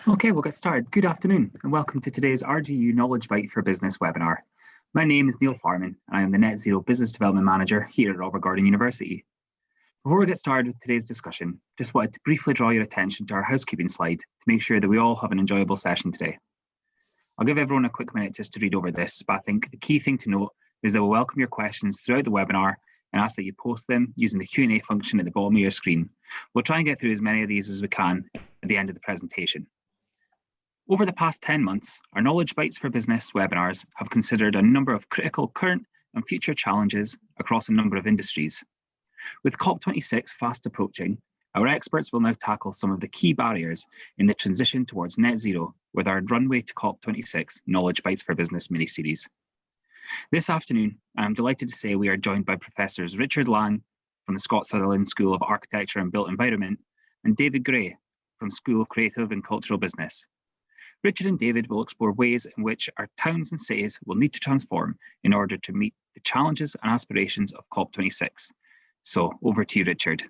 Okay, we'll get started. Good afternoon and welcome to today's RGU Knowledge Bite for Business webinar. My name is Neil Farman and I am the Net Zero Business Development Manager here at Robert Gordon University. Before we get started with today's discussion, just wanted to briefly draw your attention to our housekeeping slide to make sure that we all have an enjoyable session today. I'll give everyone a quick minute just to read over this, but I think the key thing to note is that we'll welcome your questions throughout the webinar and ask that you post them using the Q&A function at the bottom of your screen. We'll try and get through as many of these as we can at the end of the presentation. Over the past 10 months, our Knowledge Bites for Business webinars have considered a number of critical current and future challenges across a number of industries. With COP26 fast approaching, our experts will now tackle some of the key barriers in the transition towards net zero with our Runway to COP26 Knowledge Bites for Business mini-series. This afternoon, I'm delighted to say we are joined by Professors Richard Lang from the Scott Sutherland School of Architecture and Built Environment and David Gray from School of Creative and Cultural Business. Richard and David will explore ways in which our towns and cities will need to transform in order to meet the challenges and aspirations of COP26. So over to you, Richard.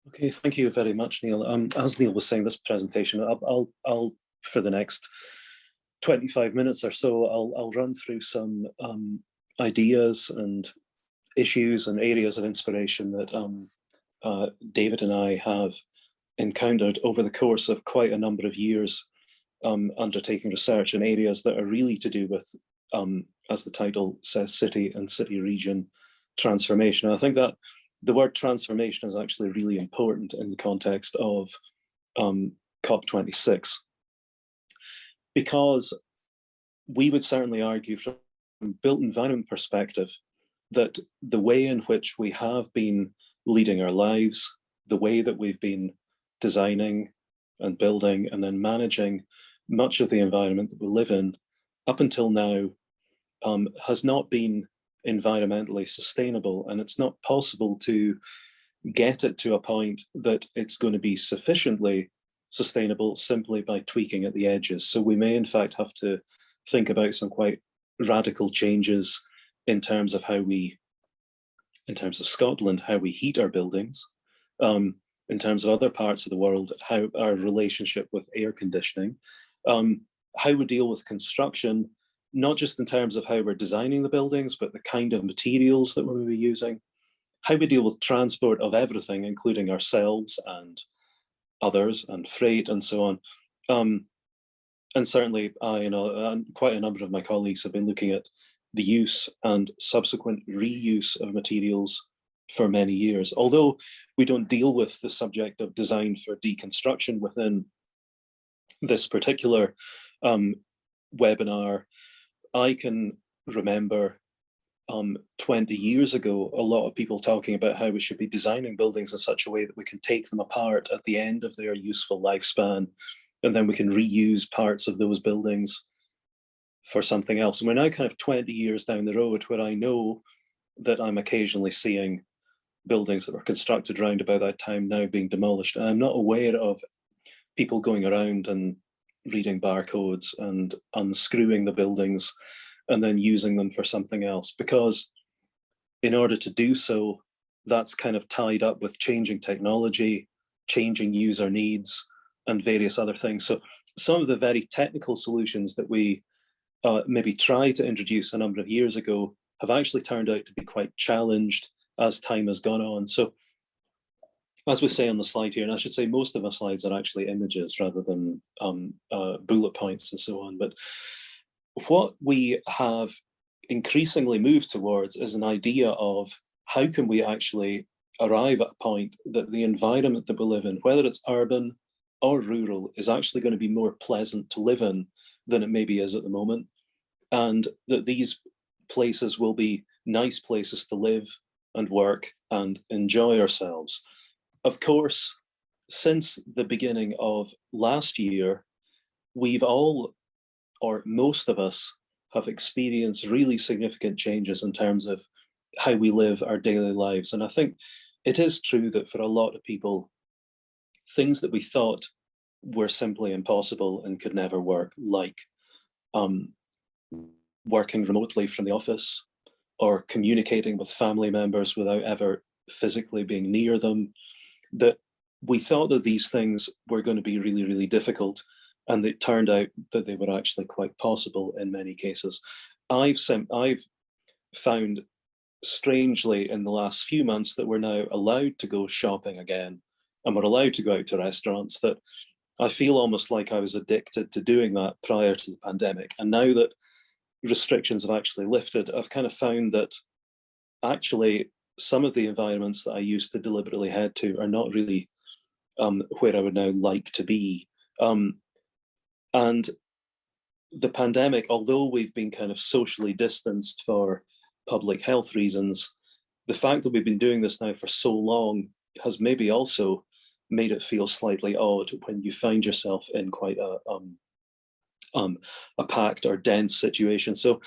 Okay, thank you very much, Neil. As Neil was saying, this presentation, I'll for the next 25 minutes or so, I'll run through some ideas and issues and areas of inspiration that David and I have encountered over the course of quite a number of years undertaking research in areas that are really to do with, as the title says, city and city region transformation. And I think that the word transformation is actually really important in the context of COP26, because we would certainly argue from a built environment perspective that the way in which we have been leading our lives, the way that we've been designing and building and then managing much of the environment that we live in up until now has not been environmentally sustainable, and it's not possible to get it to a point that it's going to be sufficiently sustainable simply by tweaking at the edges. So we may in fact have to think about some quite radical changes in terms of in terms of Scotland, how we heat our buildings, in terms of other parts of the world, how our relationship with air conditioning, how we deal with construction, not just in terms of how we're designing the buildings, but the kind of materials that we'll be using, how we deal with transport of everything, including ourselves and others and freight and so on. And certainly, quite a number of my colleagues have been looking at the use and subsequent reuse of materials for many years. Although we don't deal with the subject of design for deconstruction within this particular webinar, I can remember 20 years ago, a lot of people talking about how we should be designing buildings in such a way that we can take them apart at the end of their useful lifespan, and then we can reuse parts of those buildings for something else. And we're now kind of 20 years down the road where I know that I'm occasionally seeing buildings that were constructed around about that time now being demolished. And I'm not aware of people going around and reading barcodes and unscrewing the buildings and then using them for something else, because in order to do so, that's kind of tied up with changing technology, changing user needs, and various other things. So some of the very technical solutions that we maybe tried to introduce a number of years ago have actually turned out to be quite challenged as time has gone on. So as we say on the slide here, and I should say most of the slides are actually images rather than bullet points and so on, but what we have increasingly moved towards is an idea of how can we actually arrive at a point that the environment that we live in, whether it's urban or rural, is actually going to be more pleasant to live in than it maybe is at the moment, and that these places will be nice places to live and work and enjoy ourselves. Of course, since the beginning of last year, we've all, or most of us, have experienced really significant changes in terms of how we live our daily lives. And I think it is true that for a lot of people, things that we thought were simply impossible and could never work, like working remotely from the office, or communicating with family members without ever physically being near them, that we thought that these things were going to be really, really difficult, and it turned out that they were actually quite possible in many cases. I've found, strangely, in the last few months, that we're now allowed to go shopping again, and we're allowed to go out to restaurants, that I feel almost like I was addicted to doing that prior to the pandemic. And now that restrictions have actually lifted, I've kind of found that actually some of the environments that I used to deliberately head to are not really where I would now like to be. And the pandemic, although we've been kind of socially distanced for public health reasons, the fact that we've been doing this now for so long has maybe also made it feel slightly odd when you find yourself in quite a packed or dense situation. So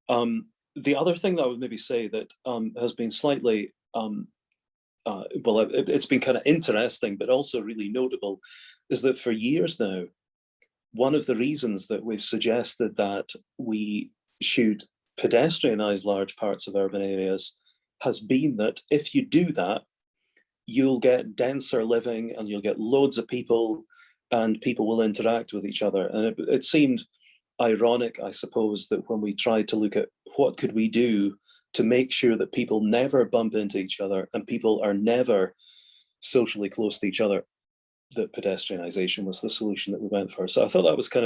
the other thing that I would maybe say that has been slightly, it's been kind of interesting, but also really notable, is that for years now, one of the reasons that we've suggested that we should pedestrianize large parts of urban areas has been that if you do that, you'll get denser living and you'll get loads of people, and people will interact with each other. And it seemed ironic, I suppose, that when we tried to look at what could we do to make sure that people never bump into each other and people are never socially close to each other, that pedestrianization was the solution that we went for. So I thought that was kind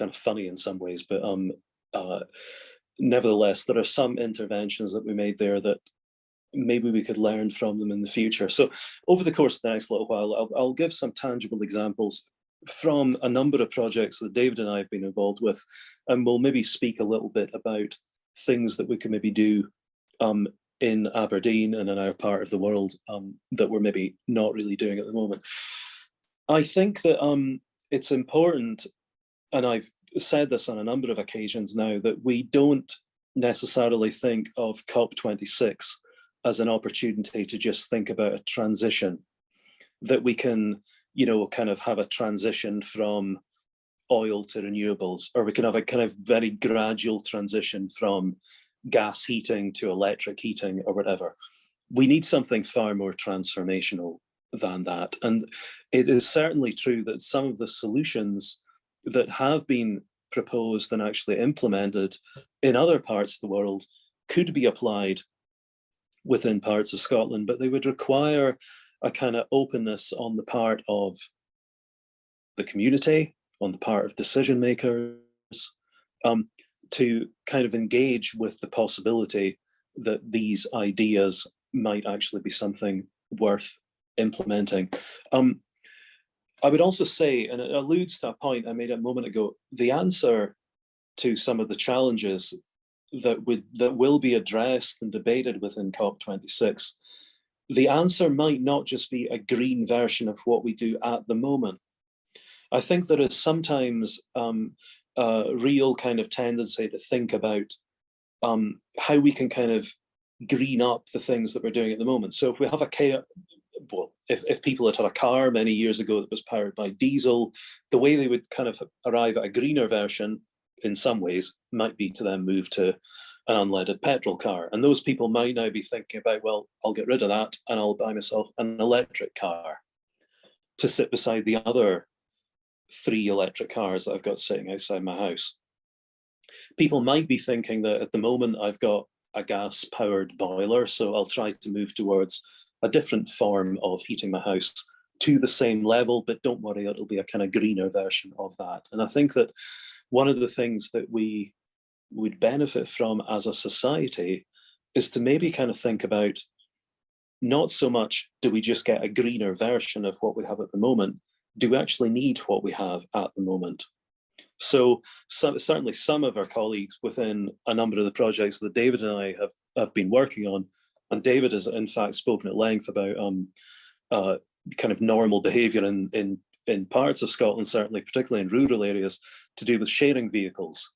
of funny in some ways, but nevertheless, there are some interventions that we made there that maybe we could learn from them in the future. So over the course of the next little while, I'll give some tangible examples from a number of projects that David and I have been involved with, and we'll maybe speak a little bit about things that we can maybe do in Aberdeen and in our part of the world that we're maybe not really doing at the moment. I think that it's important, and I've said this on a number of occasions now, that we don't necessarily think of COP26 as an opportunity to just think about a transition, that we can, kind of have a transition from oil to renewables, or we can have a kind of very gradual transition from gas heating to electric heating or whatever. We need something far more transformational than that. And it is certainly true that some of the solutions that have been proposed and actually implemented in other parts of the world could be applied within parts of Scotland, but they would require a kind of openness on the part of the community, on the part of decision makers, to kind of engage with the possibility that these ideas might actually be something worth implementing. I would also say, and it alludes to a point I made a moment ago, the answer to some of the challenges that will be addressed and debated within COP26, the answer might not just be a green version of what we do at the moment. I think there is sometimes a real kind of tendency to think about how we can kind of green up the things that we're doing at the moment. So if we have if people had a car many years ago that was powered by diesel, the way they would kind of arrive at a greener version in some ways might be to then move to an unleaded petrol car. And those people might now be thinking about, well, I'll get rid of that and I'll buy myself an electric car to sit beside the other 3 electric cars that I've got sitting outside my house. People might be thinking that at the moment I've got a gas powered boiler, so I'll try to move towards a different form of heating my house to the same level, but don't worry, it'll be a kind of greener version of that. And I think that one of the things that we would benefit from as a society is to maybe kind of think about, not so much do we just get a greener version of what we have at the moment, do we actually need what we have at the moment? So certainly some of our colleagues within a number of the projects that David and I have been working on, and David has in fact spoken at length about kind of normal behaviour in parts of Scotland, certainly particularly in rural areas, to do with sharing vehicles.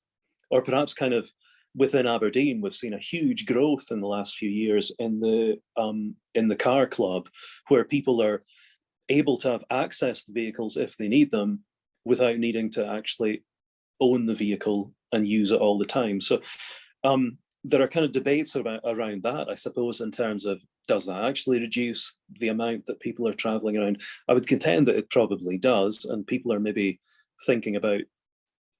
Or perhaps kind of within Aberdeen, we've seen a huge growth in the last few years in the car club, where people are able to have access to vehicles if they need them without needing to actually own the vehicle and use it all the time. So there are kind of debates around that, I suppose, in terms of does that actually reduce the amount that people are traveling around? I would contend that it probably does, and people are maybe thinking about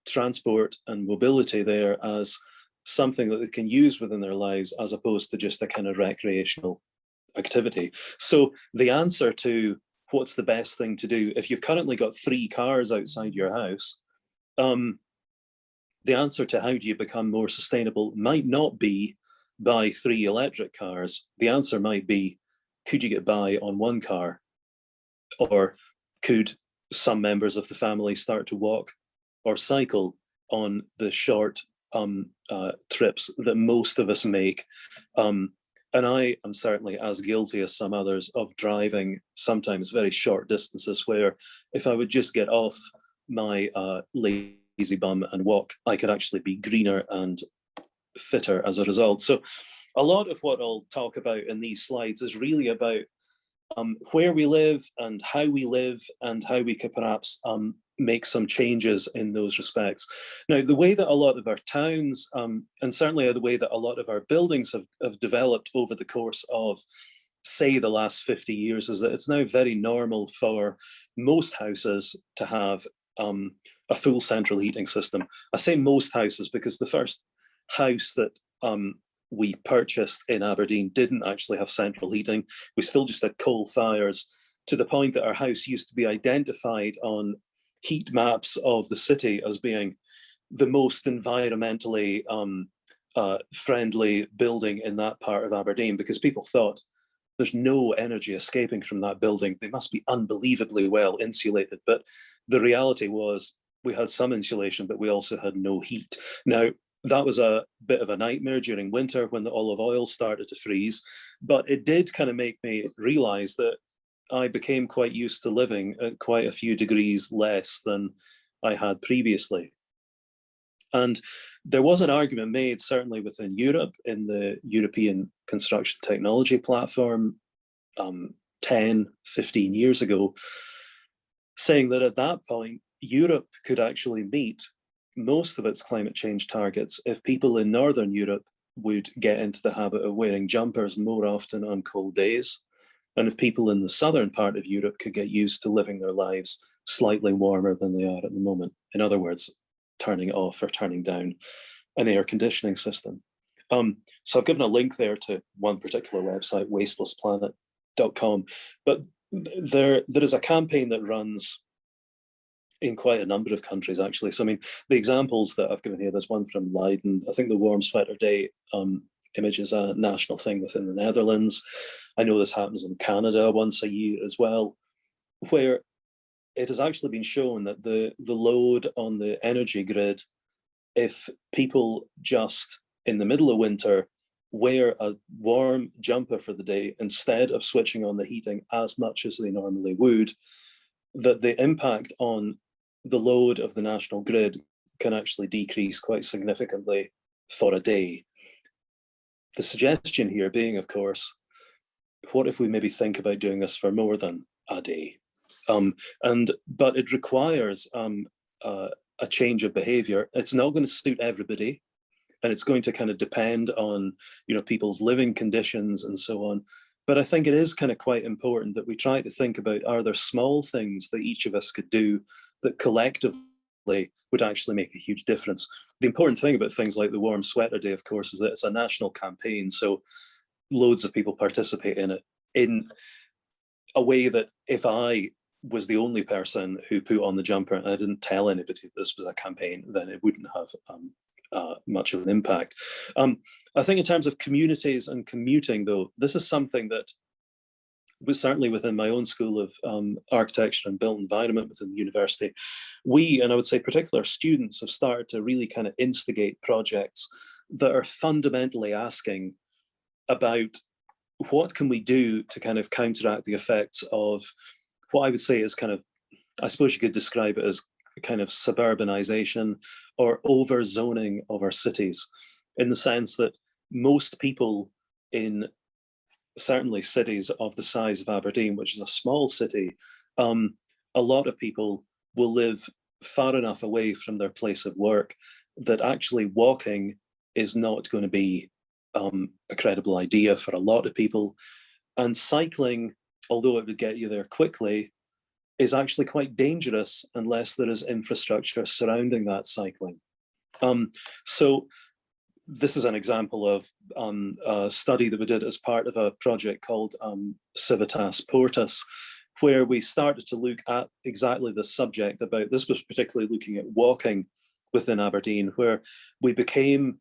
transport and mobility there as something that they can use within their lives as opposed to just a kind of recreational activity. So the answer to what's the best thing to do, if you've currently got 3 cars outside your house, the answer to how do you become more sustainable might not be buy 3 electric cars. The answer might be, could you get by on 1 car? Or could some members of the family start to walk or cycle on the short trips that most of us make? And I am certainly as guilty as some others of driving sometimes very short distances where if I would just get off my lazy bum and walk, I could actually be greener and fitter as a result. So a lot of what I'll talk about in these slides is really about where we live and how we could perhaps make some changes in those respects. Now, the way that a lot of our towns, and certainly the way that a lot of our buildings have developed over the course of, say, the last 50 years, is that it's now very normal for most houses to have a full central heating system. I say most houses because the first house that we purchased in Aberdeen didn't actually have central heating. We still just had coal fires, to the point that our house used to be identified on heat maps of the city as being the most environmentally friendly building in that part of Aberdeen, because people thought there's no energy escaping from that building. They must be unbelievably well insulated. But the reality was we had some insulation, but we also had no heat. Now, that was a bit of a nightmare during winter when the olive oil started to freeze, but it did kind of make me realize that I became quite used to living at quite a few degrees less than I had previously. And there was an argument made, certainly within Europe, in the European Construction Technology Platform 10, 15 years ago, saying that at that point, Europe could actually meet most of its climate change targets if people in Northern Europe would get into the habit of wearing jumpers more often on cold days, and if people in the southern part of Europe could get used to living their lives slightly warmer than they are at the moment. In other words, turning off or turning down an air conditioning system. So I've given a link there to one particular website, wastelessplanet.com, but there is a campaign that runs in quite a number of countries, actually. So, I mean, the examples that I've given here, there's one from Leiden. I think the Warm Sweater Day image is a national thing within the Netherlands. I know this happens in Canada once a year as well, where it has actually been shown that the load on the energy grid, if people just in the middle of winter wear a warm jumper for the day instead of switching on the heating as much as they normally would, that the impact on the load of the national grid can actually decrease quite significantly for a day. The suggestion here being, of course, what if we maybe think about doing this for more than a day? But it requires a change of behavior. It's not going to suit everybody, and it's going to kind of depend on, you know, people's living conditions and so on. But I think it is kind of quite important that we try to think about, are there small things that each of us could do that collectively would actually make a huge difference? The important thing about things like the Warm Sweater Day, of course, is that it's a national campaign. So loads of people participate in it in a way that if I was the only person who put on the jumper and I didn't tell anybody this was a campaign, then it wouldn't have much of an impact. I think in terms of communities and commuting, though, this is something that was certainly within my own school of architecture and built environment within the university. We, and I would say particular students, have started to really kind of instigate projects that are fundamentally asking about what can we do to kind of counteract the effects of what I would say is kind of, I suppose you could describe it as kind of suburbanization or over zoning of our cities, in the sense that most people in certainly cities of the size of Aberdeen, which is a small city, a lot of people will live far enough away from their place of work that actually walking is not going to be a credible idea for a lot of people. And cycling, although it would get you there quickly, is actually quite dangerous unless there is infrastructure surrounding that cycling. So this is an example of a study that we did as part of a project called Civitas Portus, where we started to look at exactly this subject about, this was particularly looking at walking within Aberdeen, where we became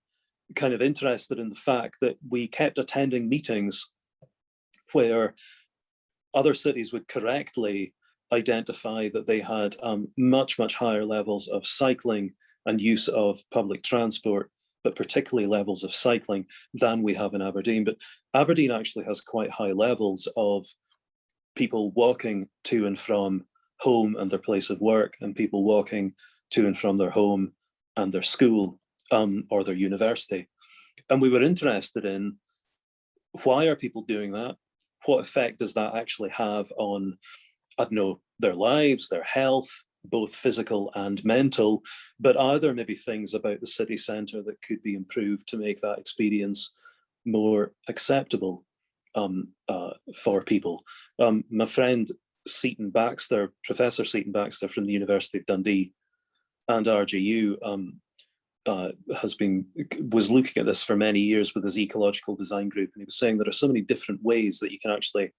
kind of interested in the fact that we kept attending meetings where other cities would correctly identify that they had much, much higher levels of cycling and use of public transport, but particularly levels of cycling than we have in Aberdeen. But Aberdeen actually has quite high levels of people walking to and from home and their place of work, and people walking to and from their home and their school or their university. And we were interested in, why are people doing that? What effect does that actually have on, I don't know, their lives, their health, both physical and mental? But are there maybe things about the city centre that could be improved to make that experience more acceptable for people? My friend Seaton Baxter, Professor Seaton Baxter from the University of Dundee and RGU, was looking at this for many years with his ecological design group, and he was saying there are so many different ways that you can actually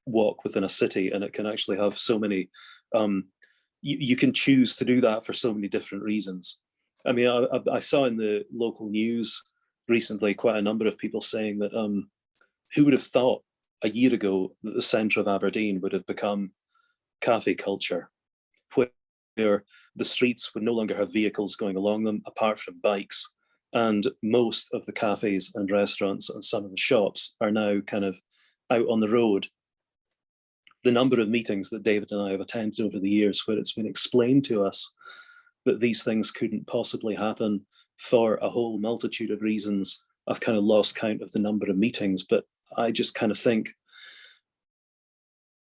walk within a city, and it can actually have so many, you can choose to do that for so many different reasons. I mean, I saw in the local news recently quite a number of people saying that who would have thought a year ago that the centre of Aberdeen would have become cafe culture, where the streets would no longer have vehicles going along them apart from bikes, and most of the cafes and restaurants and some of the shops are now kind of out on the road. The number of meetings that David and I have attended over the years where it's been explained to us that these things couldn't possibly happen for a whole multitude of reasons. I've kind of lost count of the number of meetings, but I just kind of think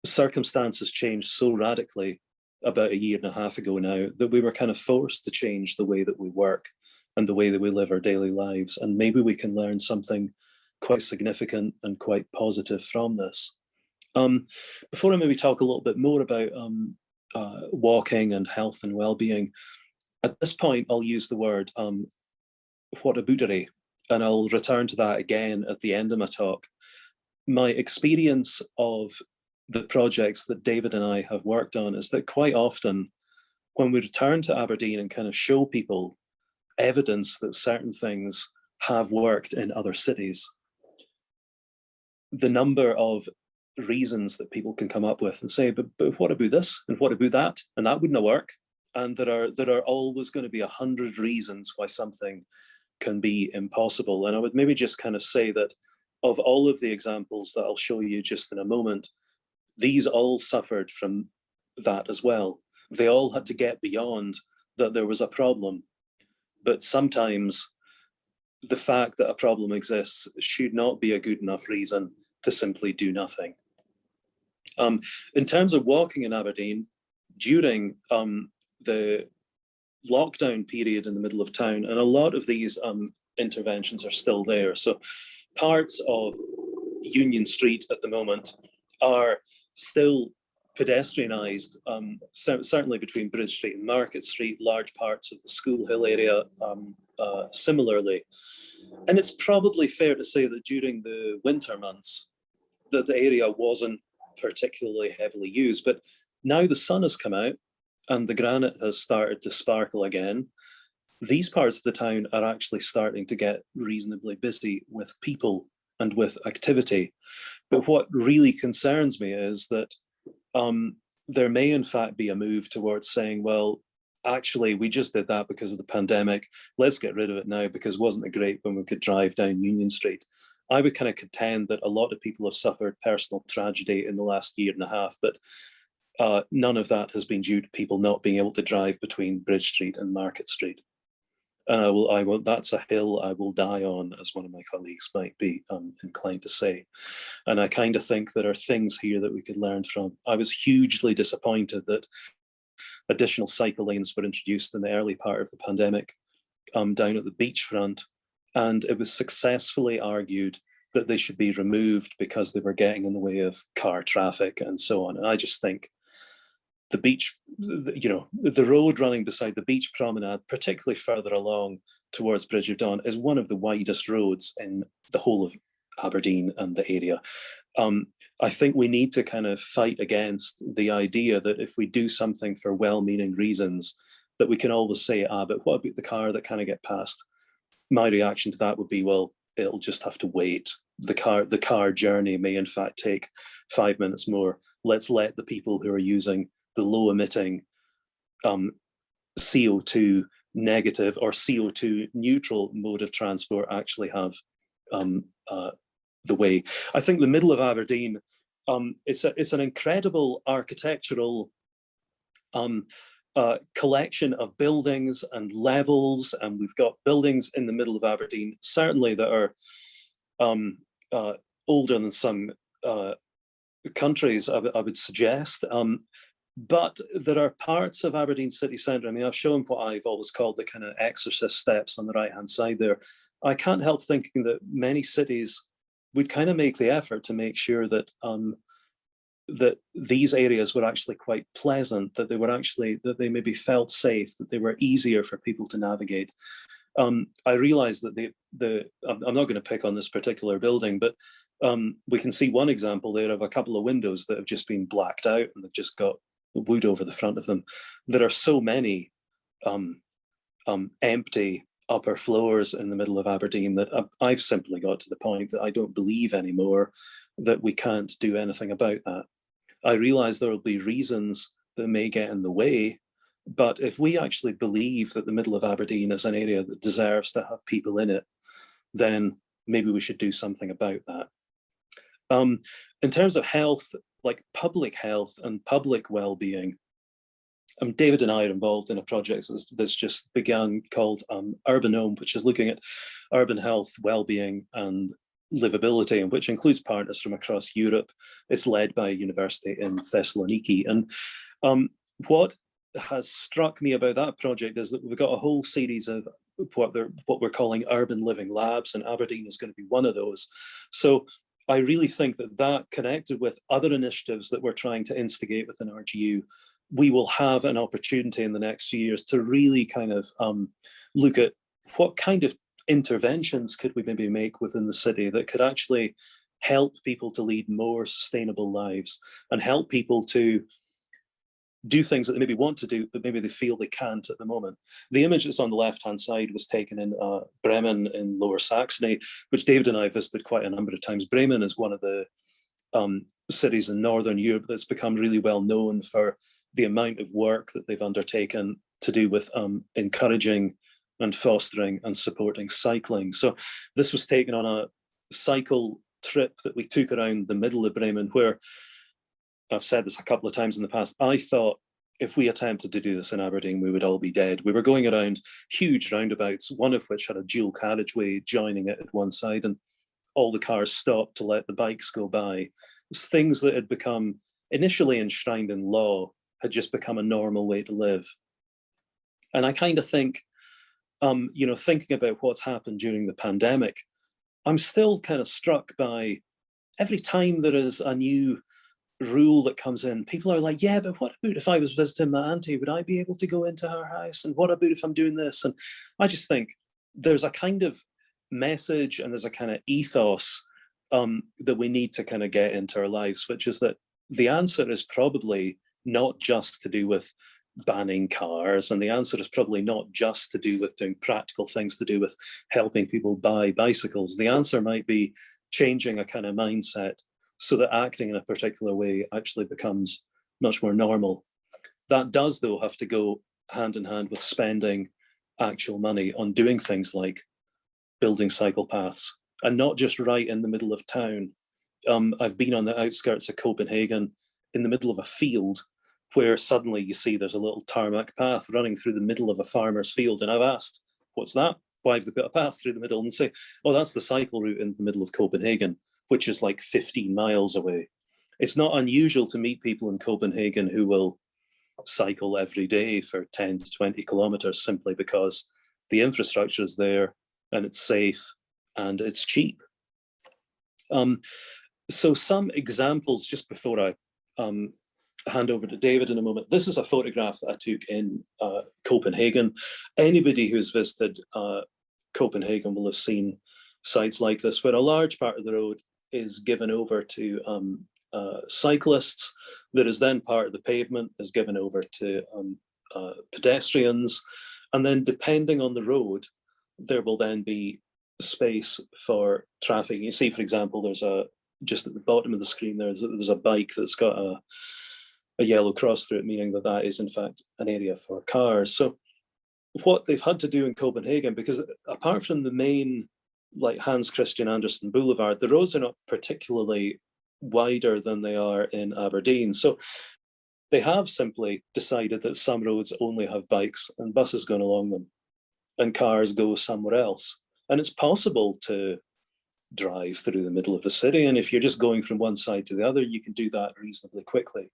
circumstances changed so radically about a year and a half ago now that we were kind of forced to change the way that we work and the way that we live our daily lives. And maybe we can learn something quite significant and quite positive from this. Before I maybe talk a little bit more about walking and health and well-being, at this point I'll use the word whataboutery, and I'll return to that again at the end of my talk. My experience of the projects that David and I have worked on is that quite often when we return to Aberdeen and kind of show people evidence that certain things have worked in other cities, the number of reasons that people can come up with and say, but what about this and what about that, and that wouldn't work, and there are always going to be 100 reasons why something can be impossible. And I would maybe just kind of say that of all of the examples that I'll show you just in a moment, these all suffered from that as well. They all had to get beyond that there was a problem. But sometimes the fact that a problem exists should not be a good enough reason to simply do nothing. In terms of walking in Aberdeen, during the lockdown period in the middle of town, and a lot of these interventions are still there. So parts of Union Street at the moment are still pedestrianised, certainly between Bridge Street and Market Street, large parts of the School Hill area similarly. And it's probably fair to say that during the winter months that the area wasn't particularly heavily used, but now the sun has come out and the granite has started to sparkle again. These parts of the town are actually starting to get reasonably busy with people and with activity. But what really concerns me is that there may in fact be a move towards saying, well, actually, we just did that because of the pandemic. Let's get rid of it now because wasn't it great when we could drive down Union Street? I would kind of contend that a lot of people have suffered personal tragedy in the last year and a half, but none of that has been due to people not being able to drive between Bridge Street and Market Street. And that's a hill I will die on, as one of my colleagues might be inclined to say. And I kind of think there are things here that we could learn from. I was hugely disappointed that additional cycle lanes were introduced in the early part of the pandemic down at the beachfront. And it was successfully argued that they should be removed because they were getting in the way of car traffic and so on. And I just think the beach, the road running beside the beach promenade, particularly further along towards Bridge of Dawn, is one of the widest roads in the whole of Aberdeen and the area. I think we need to kind of fight against the idea that if we do something for well-meaning reasons, that we can always say, but what about the car that kind of get past? My reaction to that would be, well, it'll just have to wait. The car journey may in fact take 5 minutes more. Let's let the people who are using the low emitting CO2 negative or CO2 neutral mode of transport actually have the way. I think the middle of Aberdeen, it's an incredible architectural collection of buildings and levels, and we've got buildings in the middle of Aberdeen, certainly that are older than some countries, I would suggest. But there are parts of Aberdeen city centre. I mean, I've shown what I've always called the kind of exorcist steps on the right-hand side there. I can't help thinking that many cities would kind of make the effort to make sure that that these areas were actually quite pleasant, that they maybe felt safe, that they were easier for people to navigate. I realise that I'm not going to pick on this particular building, but we can see one example there of a couple of windows that have just been blacked out and they've just got wood over the front of them. There are so many empty upper floors in the middle of Aberdeen that I've simply got to the point that I don't believe anymore that we can't do anything about that. I realise there will be reasons that may get in the way, but if we actually believe that the middle of Aberdeen is an area that deserves to have people in it, then maybe we should do something about that. In terms of health, like public health and public well-being, David and I are involved in a project that's just begun called Urbanome, which is looking at urban health, well-being and livability, and which includes partners from across Europe. It's led by a university in Thessaloniki. And what has struck me about that project is that we've got a whole series of what we're calling urban living labs, and Aberdeen is going to be one of those. So I really think that connected with other initiatives that we're trying to instigate within RGU, we will have an opportunity in the next few years to really kind of look at what kind of interventions could we maybe make within the city that could actually help people to lead more sustainable lives and help people to do things that they maybe want to do, but maybe they feel they can't at the moment. The image that's on the left-hand side was taken in Bremen in Lower Saxony, which David and I visited quite a number of times. Bremen is one of the cities in Northern Europe that's become really well known for the amount of work that they've undertaken to do with encouraging and fostering and supporting cycling. So this was taken on a cycle trip that we took around the middle of Bremen, where I've said this a couple of times in the past, I thought if we attempted to do this in Aberdeen, we would all be dead. We were going around huge roundabouts, one of which had a dual carriageway joining it at one side, and all the cars stopped to let the bikes go by. It's things that had become initially enshrined in law had just become a normal way to live. And I kind of think, thinking about what's happened during the pandemic, I'm still kind of struck by every time there is a new rule that comes in, people are like, yeah, but what about if I was visiting my auntie? Would I be able to go into her house? And what about if I'm doing this? And I just think there's a kind of message and there's a kind of ethos that we need to kind of get into our lives, which is that the answer is probably not just to do with banning cars, and the answer is probably not just to do with doing practical things to do with helping people buy bicycles. The answer might be changing a kind of mindset so that acting in a particular way actually becomes much more normal. That does, though, have to go hand in hand with spending actual money on doing things like building cycle paths, and not just right in the middle of town. I've been on the outskirts of Copenhagen in the middle of a field where suddenly you see there's a little tarmac path running through the middle of a farmer's field. And I've asked, what's that? Why have they put a path through the middle? And say, oh, that's the cycle route in the middle of Copenhagen, which is like 15 miles away. It's not unusual to meet people in Copenhagen who will cycle every day for 10 to 20 kilometers simply because the infrastructure is there and it's safe and it's cheap. So some examples, just before I hand over to David in a moment. This is a photograph that I took in Copenhagen. Anybody who's visited Copenhagen will have seen sites like this, where a large part of the road is given over to cyclists. That is then part of the pavement is given over to pedestrians. And then depending on the road, there will then be space for traffic. You see, for example, there's just at the bottom of the screen, there's a bike that's got a yellow cross through it, meaning that that is in fact an area for cars. So what they've had to do in Copenhagen, because apart from the main, like Hans Christian Andersen Boulevard, the roads are not particularly wider than they are in Aberdeen. So they have simply decided that some roads only have bikes and buses going along them, and cars go somewhere else. And it's possible to drive through the middle of the city, and if you're just going from one side to the other, you can do that reasonably quickly.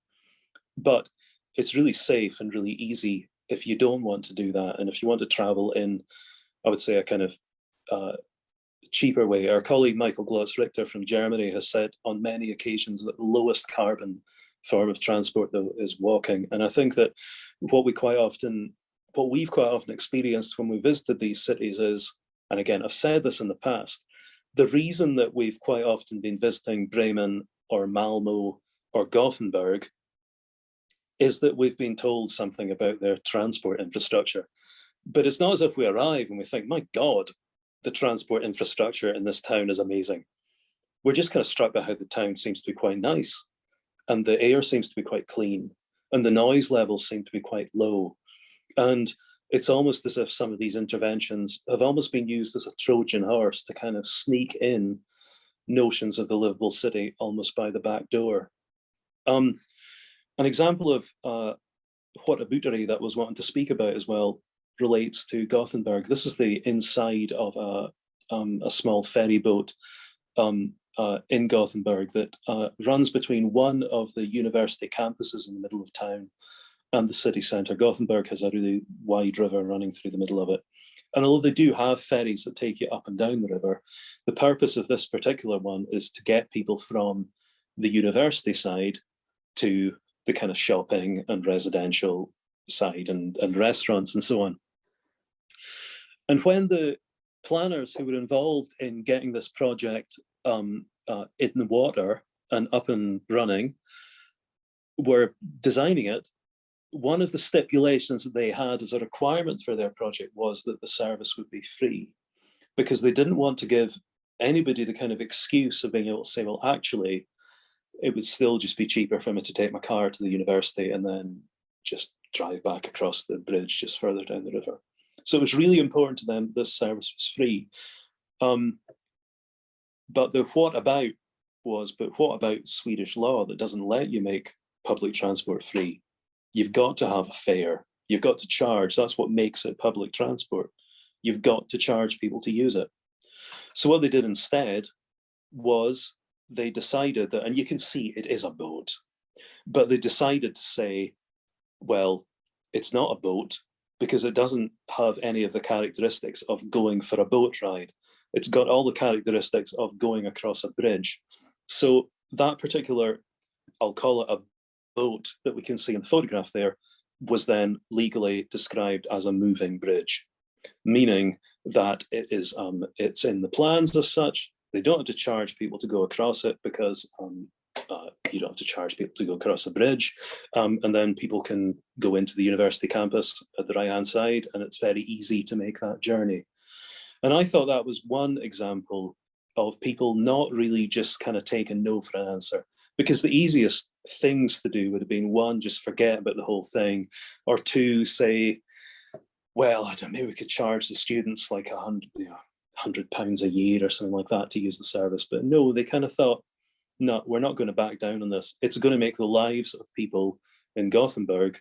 But it's really safe and really easy if you don't want to do that, and if you want to travel in, I would say, a kind of cheaper way. Our colleague Michael Glotz-Richter from Germany has said on many occasions that the lowest carbon form of transport, though, is walking. And I think that what we've quite often experienced when we visited these cities is, and again, I've said this in the past, the reason that we've quite often been visiting Bremen or Malmo or Gothenburg is that we've been told something about their transport infrastructure. But it's not as if we arrive and we think, my God, the transport infrastructure in this town is amazing. We're just kind of struck by how the town seems to be quite nice, and the air seems to be quite clean, and the noise levels seem to be quite low. And it's almost as if some of these interventions have almost been used as a Trojan horse to kind of sneak in notions of the livable city almost by the back door. An example of what Abutari that was wanting to speak about as well relates to Gothenburg. This is the inside of a small ferry boat in Gothenburg that runs between one of the university campuses in the middle of town and the city centre. Gothenburg has a really wide river running through the middle of it. And although they do have ferries that take you up and down the river, the purpose of this particular one is to get people from the university side to the kind of shopping and residential side and restaurants and so on. And when the planners who were involved in getting this project in the water and up and running were designing it, one of the stipulations that they had as a requirement for their project was that the service would be free, because they didn't want to give anybody the kind of excuse of being able to say, well, actually, it would still just be cheaper for me to take my car to the university and then just drive back across the bridge just further down the river. So it was really important to them that this service was free. But the what about Swedish law that doesn't let you make public transport free? You've got to have a fare. You've got to charge. That's what makes it public transport. You've got to charge people to use it. So what they did instead was they decided that, and you can see it is a boat, but they decided to say, well, it's not a boat because it doesn't have any of the characteristics of going for a boat ride. It's got all the characteristics of going across a bridge. So that particular, I'll call it a boat that we can see in the photograph there, was then legally described as a moving bridge, meaning that it is it's in the plans as such. They don't have to charge people to go across it because you don't have to charge people to go across the bridge, and then people can go into the university campus at the right-hand side, and it's very easy to make that journey. And I thought that was one example of people not really just kind of taking no for an answer, because the easiest things to do would have been, one, just forget about the whole thing, or two, say, well, I don't know, maybe we could charge the students like £100 a year or something like that to use the service. But no, they kind of thought, no, we're not going to back down on this. It's going to make the lives of people in Gothenburg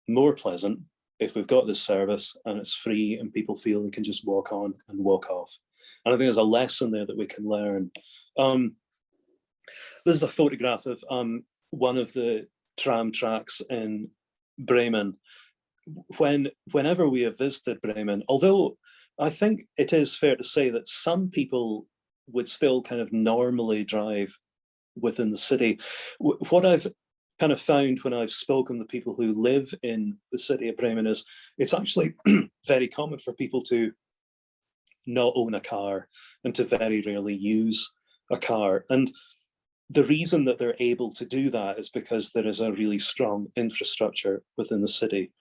more pleasant if we've got this service and it's free and people feel they can just walk on and walk off. And I think there's a lesson there that we can learn. This is a photograph of one of the tram tracks in Bremen. Whenever we have visited Bremen, although I think it is fair to say that some people would still kind of normally drive within the city. What I've kind of found when I've spoken to people who live in the city of Bremen is it's actually very common for people to not own a car and to very rarely use a car. And the reason that they're able to do that is because there is a really strong infrastructure within the city.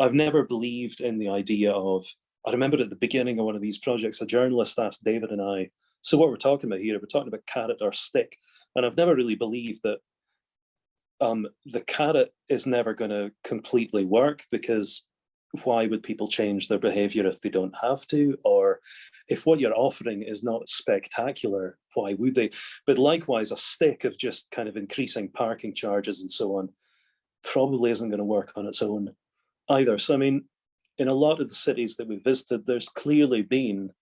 I've never believed in the idea of, I remember at the beginning of one of these projects, a journalist asked David and I, so what we're talking about here, we're talking about carrot or stick. And I've never really believed that the carrot is never going to completely work, because why would people change their behavior if they don't have to? Or if what you're offering is not spectacular, why would they? But likewise, a stick of just kind of increasing parking charges and so on probably isn't going to work on its own either. So, I mean, in a lot of the cities that we've visited, there's clearly been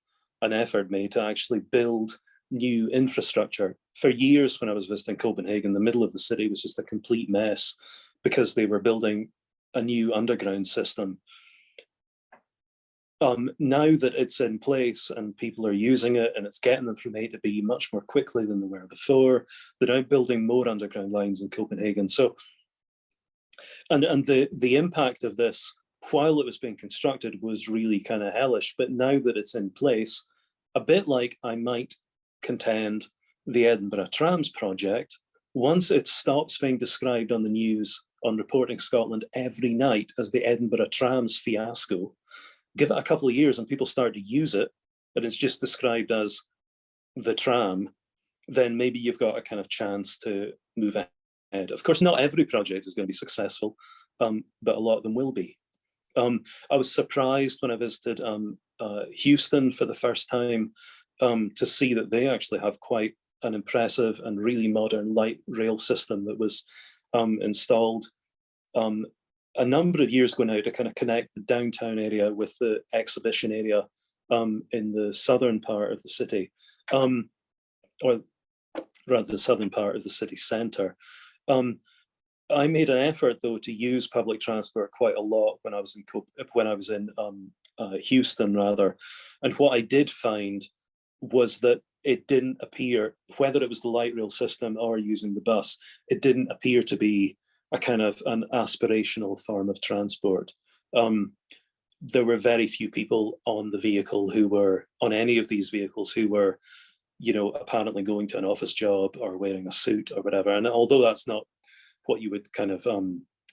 an effort made to actually build new infrastructure. For years, when I was visiting Copenhagen, the middle of the city was just a complete mess because they were building a new underground system. Now that it's in place and people are using it and it's getting them from A to B much more quickly than they were before, they're now building more underground lines in Copenhagen. So, and the impact of this, while it was being constructed, was really kind of hellish. But now that it's in place, a bit like I might contend the Edinburgh Trams project, once it stops being described on the news on Reporting Scotland every night as the Edinburgh Trams fiasco, give it a couple of years and people start to use it, and it's just described as the tram, then maybe you've got a kind of chance to move ahead. Of course, not every project is going to be successful, but a lot of them will be. I was surprised when I visited Houston for the first time to see that they actually have quite an impressive and really modern light rail system that was installed a number of years ago now to kind of connect the downtown area with the exhibition area in the southern part of the city, or rather the southern part of the city centre. I made an effort though to use public transport quite a lot when I was in Houston rather, and what I did find was that it didn't appear, whether it was the light rail system or using the bus, it didn't appear to be a kind of an aspirational form of transport. There were very few people on the vehicle who were, on any of these vehicles, who were, you know, apparently going to an office job or wearing a suit or whatever. And although that's not what you would kind of,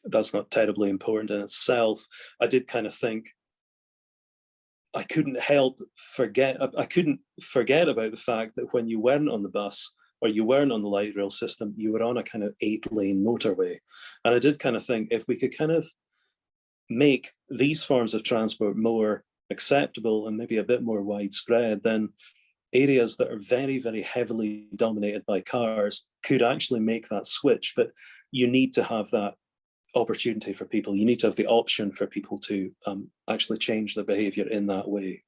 that's not terribly important in itself, I did kind of think, I couldn't forget about the fact that when you weren't on the bus or you weren't on the light rail system, you were on a kind of 8-lane motorway. And I did kind of think, if we could kind of make these forms of transport more acceptable and maybe a bit more widespread, then areas that are very, very heavily dominated by cars could actually make that switch. But you need to have that opportunity for people. You need to have the option for people to actually change their behavior in that way.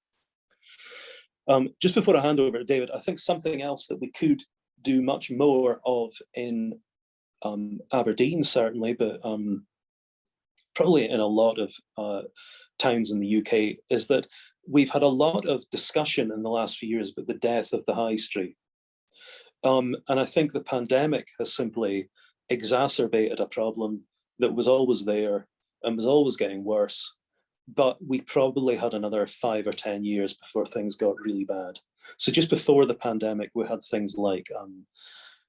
Just before I hand over to David, I think something else that we could do much more of in Aberdeen, certainly, but probably in a lot of towns in the UK, is that we've had a lot of discussion in the last few years about the death of the high street. And I think the pandemic has simply exacerbated a problem that was always there and was always getting worse. But we probably had another 5 or 10 years before things got really bad. So just before the pandemic, we had things like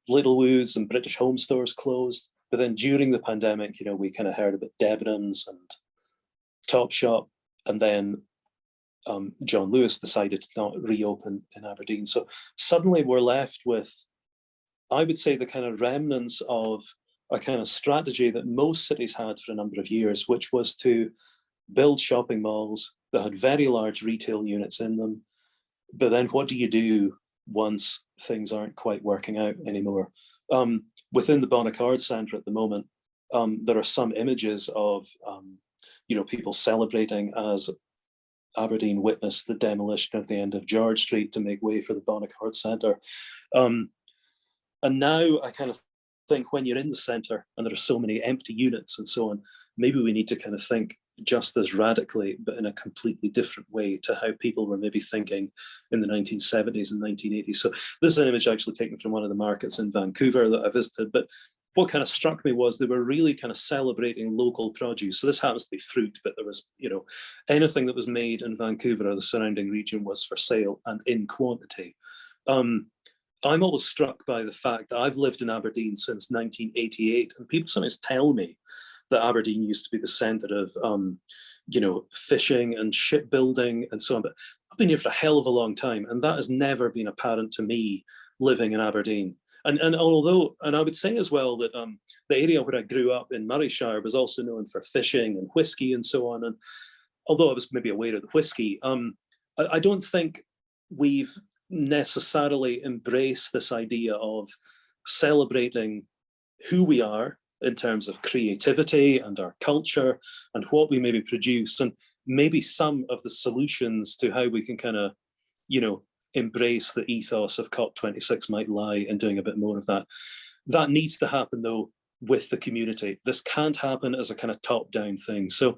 Littlewoods and British Home Stores closed. But then during the pandemic, you know, we kind of heard about Debenhams and Topshop, and then John Lewis decided to not reopen in Aberdeen. So suddenly we're left with, I would say, the kind of remnants of a kind of strategy that most cities had for a number of years, which was to build shopping malls that had very large retail units in them. But then what do you do once things aren't quite working out anymore? Within the Bonacard Centre at the moment, there are some images of you know, people celebrating as Aberdeen witnessed the demolition of the end of George Street to make way for the Bonacard Centre. And now I kind of think, when you're in the centre and there are so many empty units and so on, maybe we need to kind of think just as radically, but in a completely different way to how people were maybe thinking in the 1970s and 1980s. So this is an image actually taken from one of the markets in Vancouver that I visited. But what kind of struck me was they were really kind of celebrating local produce. So this happens to be fruit, but there was, anything that was made in Vancouver or the surrounding region was for sale and in quantity. I'm always struck by the fact that I've lived in Aberdeen since 1988, and people sometimes tell me that Aberdeen used to be the centre of, fishing and shipbuilding and so on. But I've been here for a hell of a long time, and that has never been apparent to me living in Aberdeen. And I would say as well that the area where I grew up in Murrayshire was also known for fishing and whiskey and so on. And although I was maybe aware of the whiskey, I don't think we've necessarily embraced this idea of celebrating who we are in terms of creativity and our culture and what we maybe produce, and maybe some of the solutions to how we can kind of, embrace the ethos of COP26 might lie in doing a bit more of that. That needs to happen though with the community. This can't happen as a kind of top-down thing. So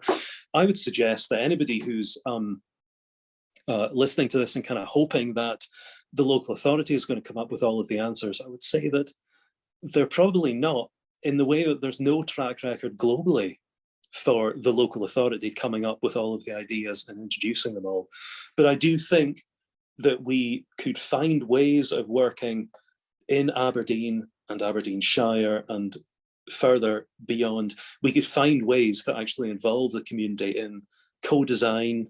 I would suggest that anybody who's listening to this and kind of hoping that the local authority is going to come up with all of the answers, I would say that they're probably not, in the way that there's no track record globally for the local authority coming up with all of the ideas and introducing them all. But I do think that we could find ways of working in Aberdeen and Aberdeenshire and further beyond. We could find ways that actually involve the community in co-design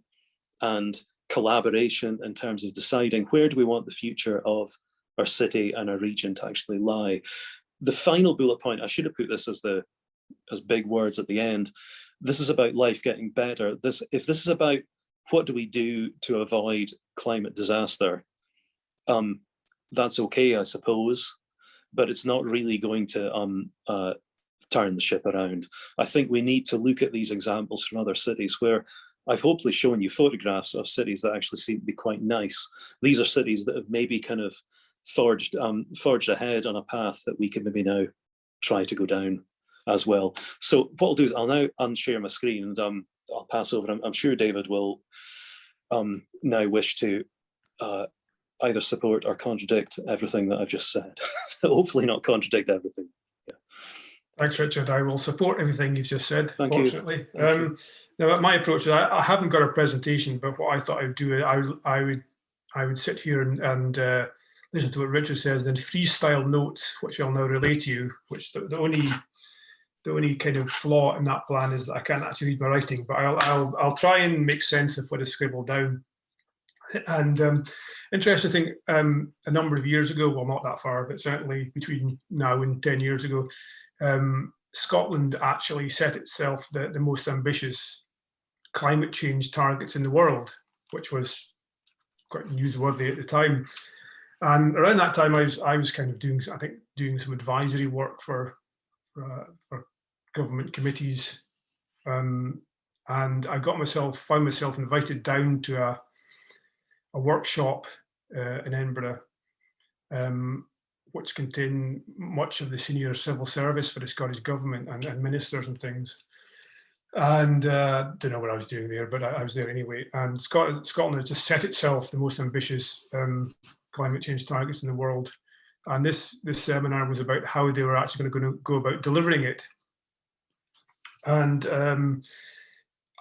and collaboration in terms of deciding where do we want the future of our city and our region to actually lie. The final bullet point, I should have put this as big words at the end. This is about life getting better. If this is about what do we do to avoid climate disaster, that's okay, I suppose, but it's not really going to turn the ship around. I think we need to look at these examples from other cities where I've hopefully shown you photographs of cities that actually seem to be quite nice. These are cities that have maybe kind of forged ahead on a path that we can maybe now try to go down as well. So what I'll do is I'll now unshare my screen and I'll pass over. I'm sure David will now wish to either support or contradict everything that I've just said. So hopefully not contradict everything. Yeah. Thanks, Richard. I will support everything you've just said, Thank fortunately. you. Now, my approach is I haven't got a presentation, but what I thought I would do, I would sit here and listen to what Richard says, then freestyle notes, which I'll now relay to you, which the only kind of flaw in that plan is that I can't actually read my writing, but I'll try and make sense of what is scribbled down. And interesting thing, a number of years ago, well, not that far, but certainly between now and 10 years ago, Scotland actually set itself the most ambitious climate change targets in the world, which was quite newsworthy at the time. And around that time, I was kind of doing some advisory work for government committees, and I found myself invited down to a workshop in Edinburgh, which contained much of the senior civil service for the Scottish government and ministers and things. And don't know what I was doing there, but I was there anyway. And Scotland has just set itself the most ambitious climate change targets in the world. And this seminar was about how they were actually going to go about delivering it. And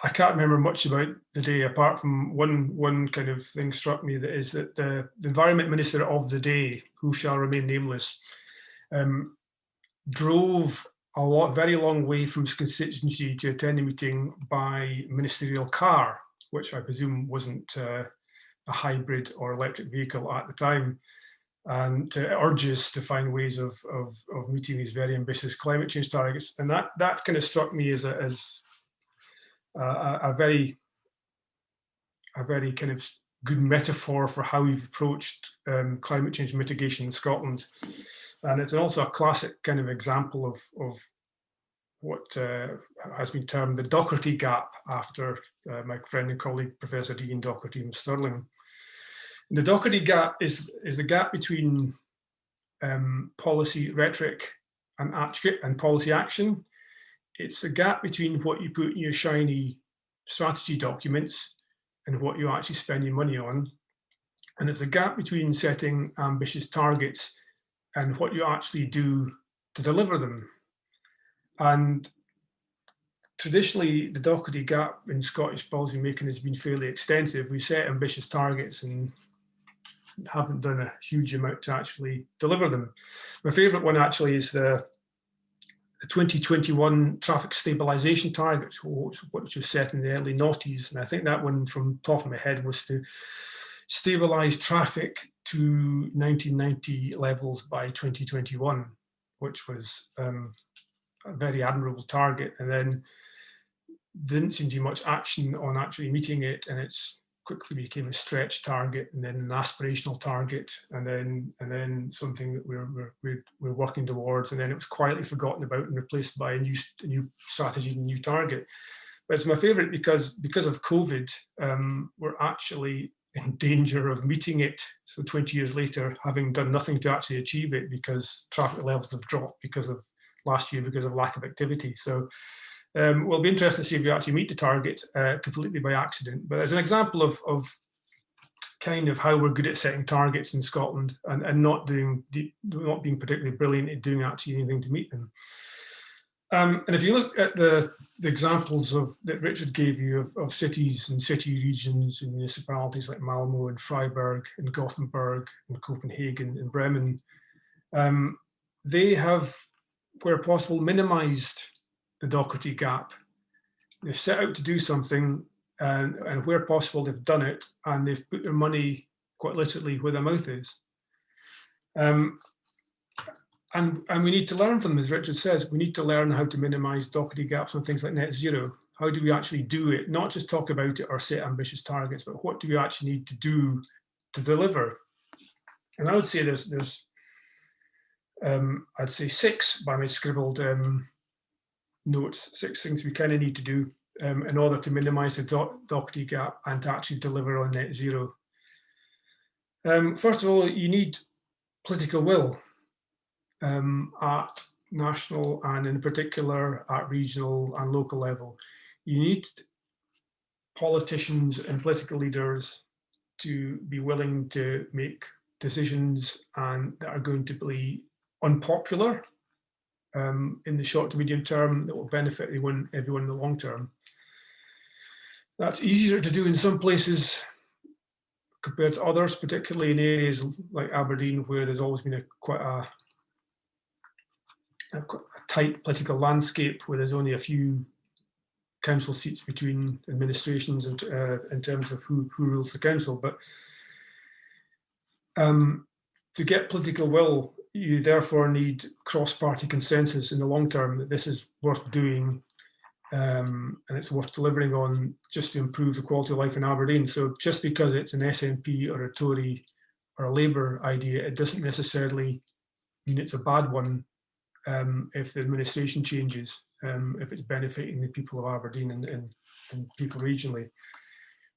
I can't remember much about the day, apart from one kind of thing struck me, that is that the environment minister of the day, who shall remain nameless, drove very long way from his constituency to attend a meeting by ministerial car, which I presume wasn't a hybrid or electric vehicle at the time, and to urge us to find ways of meeting these very ambitious climate change targets. And that kind of struck me as a very kind of good metaphor for how we've approached climate change mitigation in Scotland. And it's also a classic kind of example of what has been termed the Docherty gap, after my friend and colleague, Professor Ian Docherty from Stirling. And the Docherty gap is the gap between policy rhetoric and policy action. It's a gap between what you put in your shiny strategy documents and what you actually spend your money on. And it's a gap between setting ambitious targets and what you actually do to deliver them. And traditionally, the Doherty gap in Scottish policy making has been fairly extensive. We set ambitious targets and haven't done a huge amount to actually deliver them. My favourite one actually is the 2021 traffic stabilisation target, which was set in the early noughties. And I think that one, from the top of my head, was to stabilise traffic to 1990 levels by 2021, which was a very admirable target. And then didn't seem to be much action on actually meeting it, and it's quickly became a stretch target, and then an aspirational target, and then something that we're working towards, and then it was quietly forgotten about and replaced by a new strategy and new target. But it's my favourite because of COVID, we're actually in danger of meeting it. So 20 years later, having done nothing to actually achieve it because traffic levels have dropped because of last year because of lack of activity. So we'll be interested to see if we actually meet the target completely by accident. But as an example of kind of how we're good at setting targets in Scotland and not being particularly brilliant at doing actually anything to meet them. And if you look at the examples that Richard gave you of cities and city regions and municipalities like Malmo and Freiburg and Gothenburg and Copenhagen and Bremen, they have, where possible, minimised the Doherty gap. They've set out to do something, and where possible, they've done it, and they've put their money quite literally where their mouth is. And we need to learn from them, as Richard says. We need to learn how to minimise Doherty gaps on things like net zero. How do we actually do it? Not just talk about it or set ambitious targets, but what do we actually need to do to deliver? And I would say there's I'd say 6 by my scribbled notes, 6 things we kind of need to do in order to minimise the Doherty gap and to actually deliver on net zero. First of all, you need political will at national and in particular at regional and local level. You need politicians and political leaders to be willing to make decisions and that are going to be unpopular in the short to medium term, that will benefit everyone in the long term. That's easier to do in some places compared to others, particularly in areas like Aberdeen, where there's always been quite a tight political landscape, where there's only a few council seats between administrations and in terms of who rules the council. But to get political will, you therefore need cross-party consensus in the long term that this is worth doing and it's worth delivering on just to improve the quality of life in Aberdeen. So just because it's an SNP or a Tory or a Labour idea, it doesn't necessarily mean it's a bad one if the administration changes, if it's benefiting the people of Aberdeen and people regionally.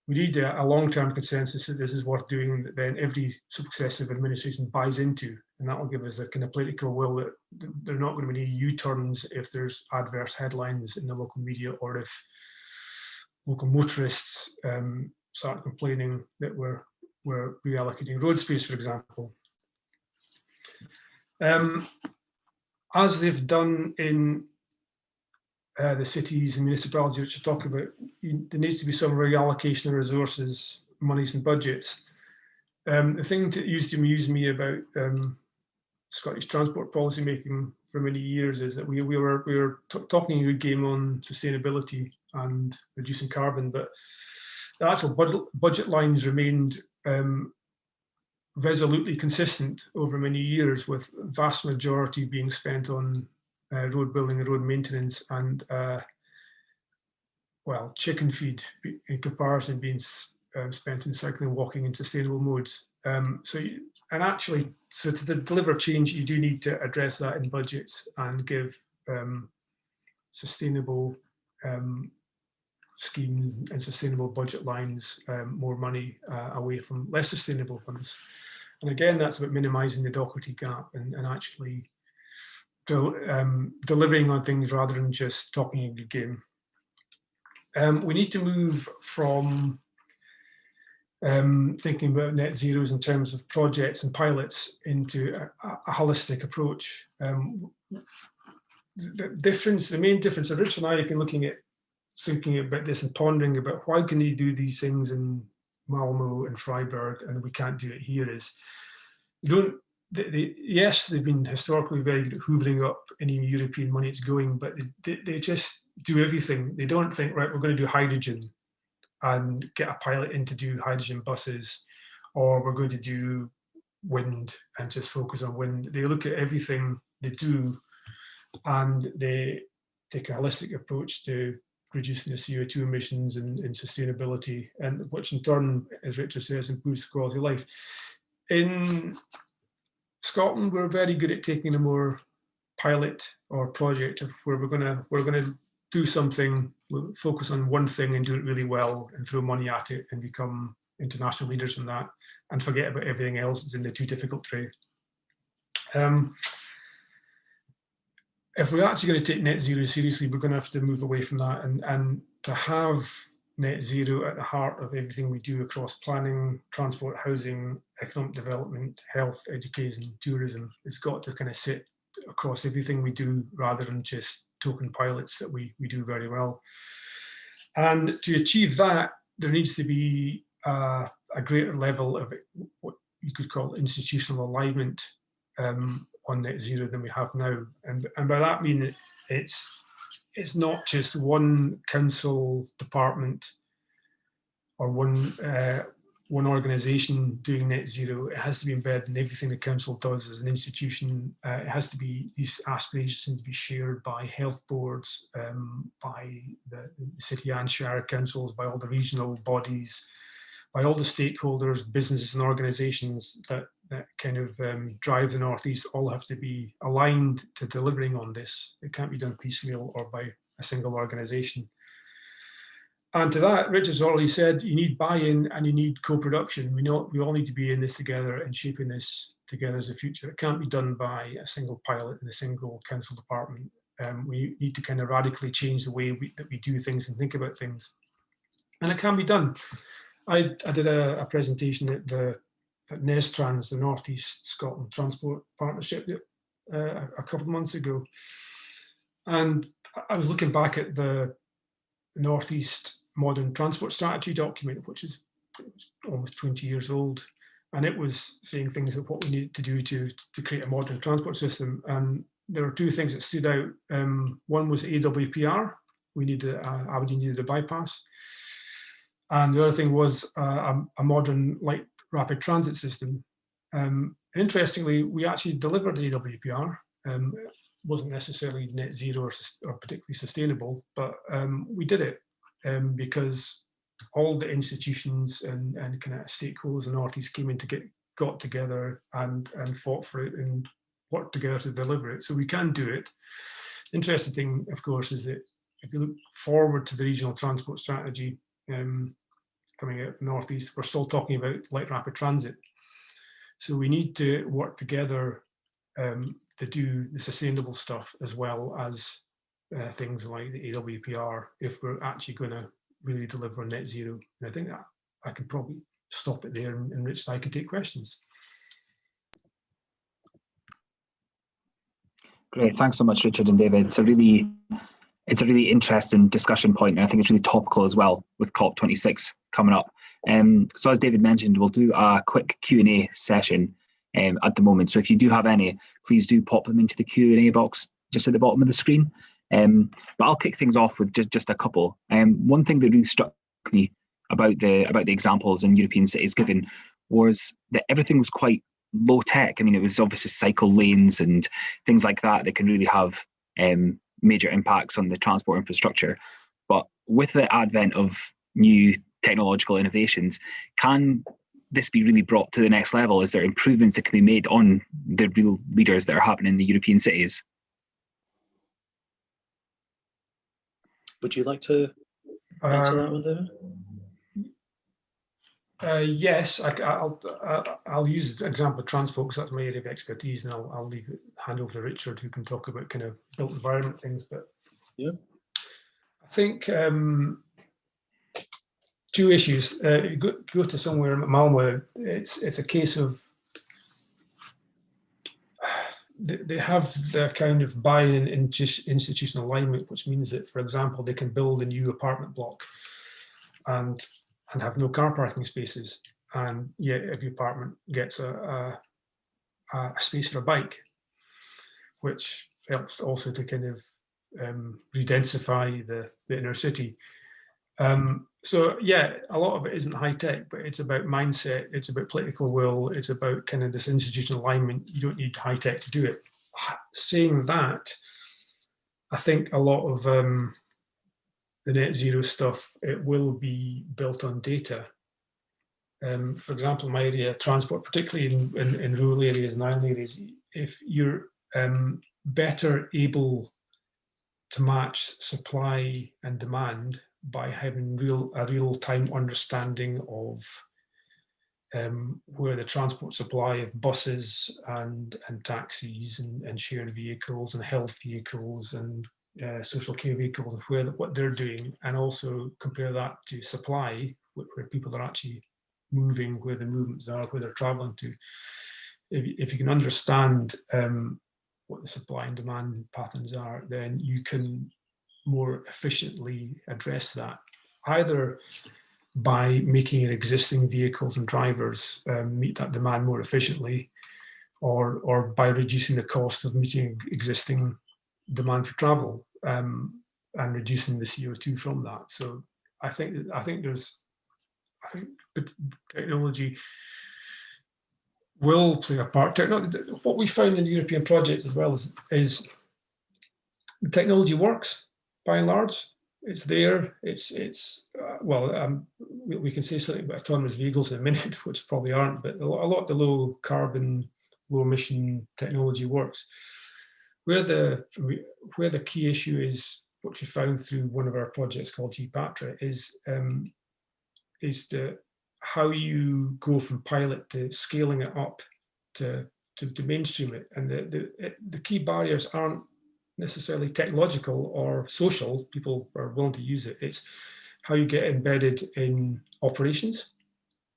We need a long-term consensus that this is worth doing and that then every successive administration buys into, and that will give us a kind of political will that there are not going to be any U-turns if there's adverse headlines in the local media or if local motorists start complaining that we're reallocating road space, for example. As they've done in the cities and municipalities which you're talking about, there needs to be some reallocation of resources, monies and budgets. The thing that used to amuse me about Scottish transport policy making for many years is that we were talking a good game on sustainability and reducing carbon, but the actual budget lines remained resolutely consistent over many years, with vast majority being spent on road building and road maintenance and chicken feed in comparison being spent in cycling, walking and sustainable modes. So to deliver change, you do need to address that in budgets and give sustainable schemes and sustainable budget lines more money away from less sustainable ones. And again, that's about minimising the Doherty gap and actually delivering on things rather than just talking a good game. We need to move from thinking about net zeros in terms of projects and pilots into a holistic approach. The main difference, Rich and I have been thinking about this and pondering about why can you do these things in Malmo and Freiburg and we can't do it here, is yes, they've been historically very good at hoovering up any European money it's going, but they just do everything. They don't think, right, we're going to do hydrogen and get a pilot in to do hydrogen buses, or we're going to do wind and just focus on wind. They look at everything they do and they take a holistic approach to reducing the CO2 emissions and sustainability, and which in turn, as Richard says, improves quality of life. In Scotland, we're very good at taking a more pilot or project of where we're gonna do something, we'll focus on one thing and do it really well and throw money at it and become international leaders in that and forget about everything else that's in the too difficult tray. If we're actually going to take net zero seriously, we're going to have to move away from that, and to have net zero at the heart of everything we do across planning, transport, housing, economic development, health, education, tourism. It's got to kind of sit across everything we do rather than just token pilots that we do very well. And to achieve that, there needs to be a greater level of what you could call institutional alignment on net zero than we have now. And by that I mean it's not just one council department or one organisation doing net zero. It has to be embedded in everything the council does as an institution. It has to be, these aspirations to be shared by health boards, by the city and shire councils, by all the regional bodies, by all the stakeholders, businesses and organisations that kind of drive the Northeast. All have to be aligned to delivering on this. It can't be done piecemeal or by a single organisation. And to that, Rich has already said, you need buy-in and you need co-production. We all need to be in this together and shaping this together as a future. It can't be done by a single pilot in a single council department. We need to kind of radically change the way that we do things and think about things. And it can be done. I did a presentation at NESTRANS, the North East Scotland Transport Partnership, a couple of months ago. And I was looking back at the North East Modern Transport Strategy document, which is almost 20 years old. And it was saying things like what we needed to do to create a modern transport system. And there are two things that stood out. One was AWPR. Aberdeen needed a bypass. And the other thing was a modern light rapid transit system. Interestingly, we actually delivered AWPR. It wasn't necessarily net zero or particularly sustainable, but we did it because all the institutions and kind of stakeholders in the North East came in got together and fought for it and worked together to deliver it. So we can do it. Interesting thing, of course, is that if you look forward to the regional transport strategy, coming out of the North East, we're still talking about light rapid transit. So we need to work together to do the sustainable stuff as well as things like the AWPR if we're actually going to really deliver net zero. And I think that I can probably stop it there, and Rich and I can take questions. Great, thanks so much, Richard and David. It's a really interesting discussion point, and I think it's really topical as well with COP26 coming up. So as David mentioned, we'll do a quick Q&A session at the moment. So if you do have any, please do pop them into the Q&A box just at the bottom of the screen. But I'll kick things off with just a couple. One thing that really struck me about the examples in European cities given was that everything was quite low tech. I mean, it was obviously cycle lanes and things like that that can really have major impacts on the transport infrastructure. But with the advent of new technological innovations, can this be really brought to the next level? Is there improvements that can be made on the real leaders that are happening in the European cities? Would you like to answer that one, David? Yes, I'll use the example of transport because that's my area of expertise, and I'll hand over to Richard, who can talk about kind of built environment things. But yeah, I think two issues. Go to somewhere in Malmo. It's a case of they have the kind of buy-in into institutional alignment, which means that, for example, they can build a new apartment block and have no car parking spaces, and yet every apartment gets a space for a bike, which helps also to kind of re-densify the inner city. So yeah, a lot of it isn't high tech, but it's about mindset, it's about political will, it's about kind of this institutional alignment. You don't need high tech to do it. Saying that, I think a lot of the net zero stuff, it will be built on data. For example, in my area, transport, particularly in rural areas and island areas, if you're better able to match supply and demand by having a real-time understanding of where the transport supply of buses and taxis and shared vehicles and health vehicles and social care vehicles and what they're doing, and also compare that to supply, where people are actually moving, where the movements are, where they're traveling to. If you can understand what the supply and demand patterns are, then you can more efficiently address that, either by making your existing vehicles and drivers meet that demand more efficiently, or by reducing the cost of meeting existing demand for travel and reducing the CO2 from that. So I think technology will play a part. What we found in the European projects as well is the technology works by and large. It's there. We can say something about autonomous vehicles in a minute, which probably aren't, but a lot of the low carbon, low emission technology works. Where the key issue is, which we found through one of our projects called GPATRA, is how you go from pilot to scaling it up to mainstream it. And the key barriers aren't necessarily technological or social. People are willing to use it. It's how you get embedded in operations,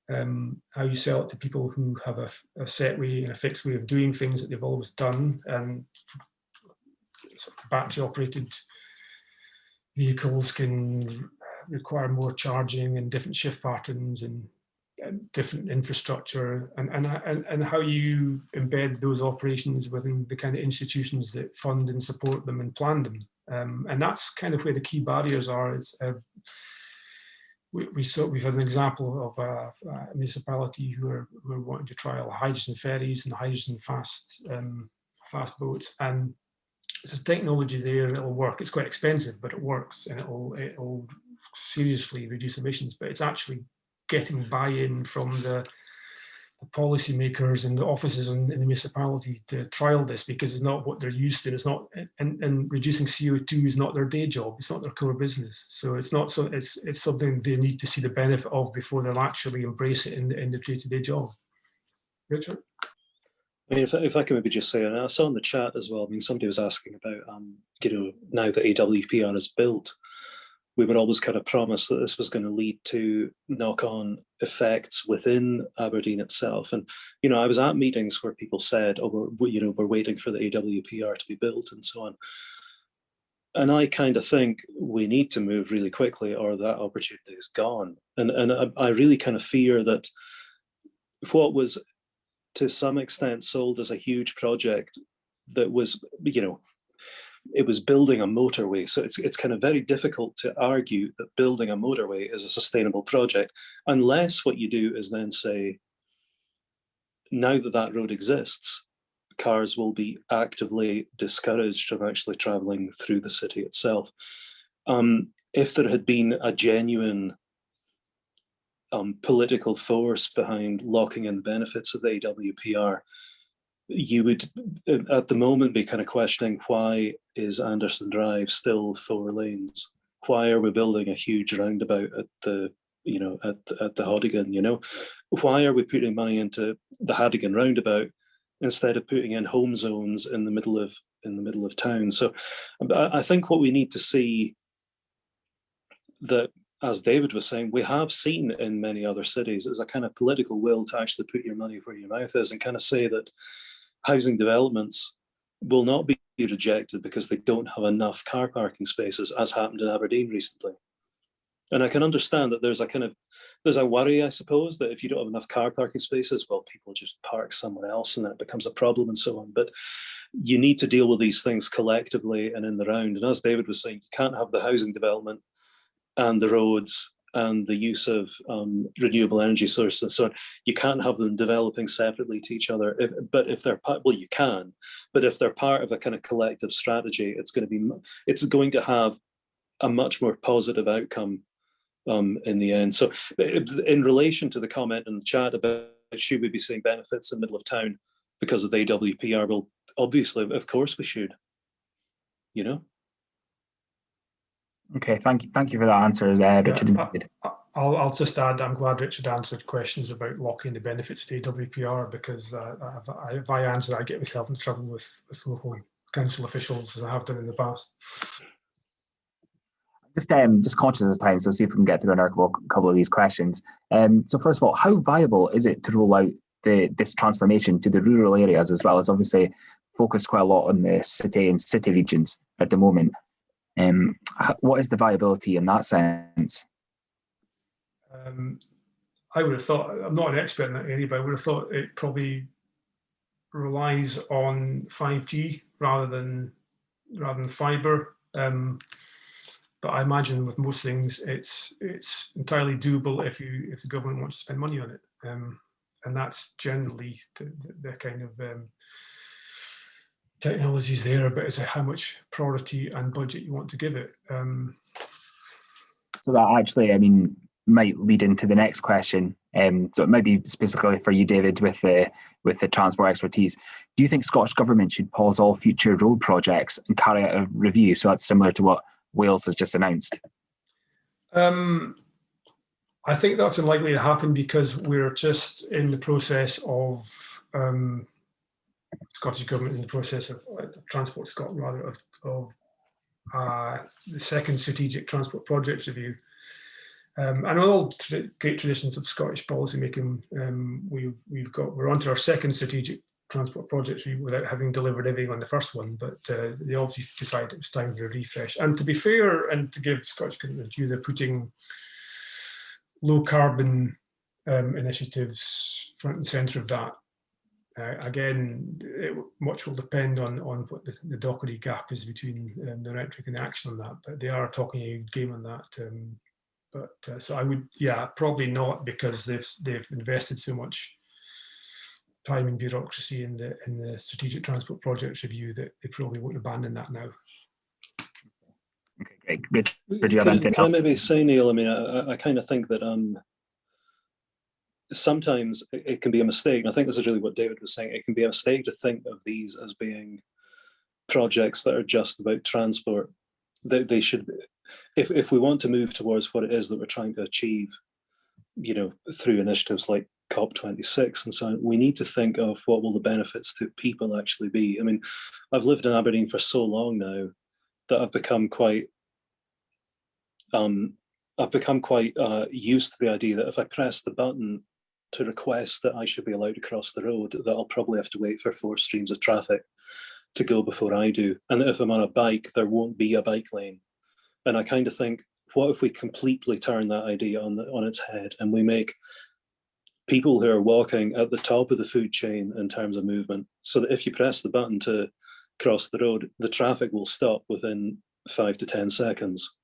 how you sell it to people who have a set way and a fixed way of doing things that they've always done. And battery operated vehicles can require more charging and different shift patterns and different infrastructure, and how you embed those operations within the kind of institutions that fund and support them and plan them. And that's kind of where the key barriers are. We've had an example of a municipality who are wanting to trial hydrogen ferries and hydrogen fast boats, and the technology there, it'll work. It's quite expensive, but it works, and it'll seriously reduce emissions. But it's actually getting buy-in from the policymakers and the offices in the municipality to trial this, because it's not what they're used to. It's not, and reducing CO2 is not their day job. It's not their core business. So it's not so. It's something they need to see the benefit of before they'll actually embrace it in the day-to-day job. Richard? I mean, if I can maybe just say, and I saw in the chat as well, I mean, somebody was asking about, now that AWPR is built, we were always kind of promised that this was going to lead to knock-on effects within Aberdeen itself. And, I was at meetings where people said, oh, we're waiting for the AWPR to be built and so on. And I kind of think we need to move really quickly, or that opportunity is gone. And I really kind of fear that what was to some extent sold as a huge project that was, it was building a motorway. So it's kind of very difficult to argue that building a motorway is a sustainable project, unless what you do is then say, now that road exists, cars will be actively discouraged from actually traveling through the city itself. If there had been a genuine political force behind locking in the benefits of the AWPR, you would at the moment be kind of questioning, why is Anderson Drive still 4 lanes? Why are we building a huge roundabout at the Hodigan? Why are we putting money into the Hodigan roundabout instead of putting in home zones in the middle of town? So I think what we need to see, that as David was saying, we have seen in many other cities, there's a kind of political will to actually put your money where your mouth is and kind of say that housing developments will not be rejected because they don't have enough car parking spaces, as happened in Aberdeen recently. And I can understand that there's a worry, I suppose, that if you don't have enough car parking spaces, well, people just park somewhere else and then it becomes a problem and so on. But you need to deal with these things collectively and in the round. And as David was saying, you can't have the housing development and the roads and the use of renewable energy sources and so on. You can't have them developing separately to each other. But if they're part, well, you can, but if they're part of a kind of collective strategy, it's going to have a much more positive outcome in the end. So in relation to the comment in the chat about should we be seeing benefits in the middle of town because of the AWPR, well, obviously, of course we should, you know. Okay, thank you for that answer, Richard. Yeah, I'll just add, I'm glad Richard answered questions about locking the benefits to AWPR, because if I answer, I get myself in trouble with local council officials, as I have done in the past. Just conscious of time, so see if we can get through another couple of these questions. So first of all, how viable is it to roll out this transformation to the rural areas, as well as obviously focused quite a lot on the city and city regions at the moment? What is the viability in that sense? I would have thought, I'm not an expert in that area, but I would have thought it probably relies on 5G rather than fibre. But I imagine with most things, it's entirely doable if the government wants to spend money on it, and that's generally the kind of technologies there. But it's how much priority and budget you want to give it. So that actually, I mean, might lead into the next question. So it might be specifically for you, David, with the transport expertise. Do you think Scottish Government should pause all future road projects and carry out a review? So that's similar to what Wales has just announced. I think that's unlikely to happen because we're just in the process of Scottish Government in the process of Transport Scotland, rather, of the second strategic transport projects review. And all great traditions of Scottish policy making, we're onto our second strategic transport projects review without having delivered everything on the first one, but they obviously decided it was time for a refresh. And to be fair, and to give Scottish Government due, they're putting low carbon initiatives front and centre of that. Again, much will depend on what the Docherty gap is between the rhetoric and the action on that, but they are talking a game on that. So I would, probably not, because they've invested so much time and bureaucracy in the strategic transport projects review that they probably won't abandon that now. Okay, great. Can I maybe say, Neil? I mean, I kind of think that sometimes it can be a mistake, and I think this is really what David was saying. It can be a mistake to think of these as being projects that are just about transport. They should be, if we want to move towards what it is that we're trying to achieve, you know, through initiatives like COP26 and so on, we need to think of what will the benefits to people actually be. I mean, I've lived in Aberdeen for so long now that I've become quite used to the idea that if I press the button to request that I should be allowed to cross the road, that I'll probably have to wait for 4 streams of traffic to go before I do. And if I'm on a bike, there won't be a bike lane. And I kind of think, what if we completely turn that idea on its head, and we make people who are walking at the top of the food chain in terms of movement, so that if you press the button to cross the road, the traffic will stop within 5 to 10 seconds.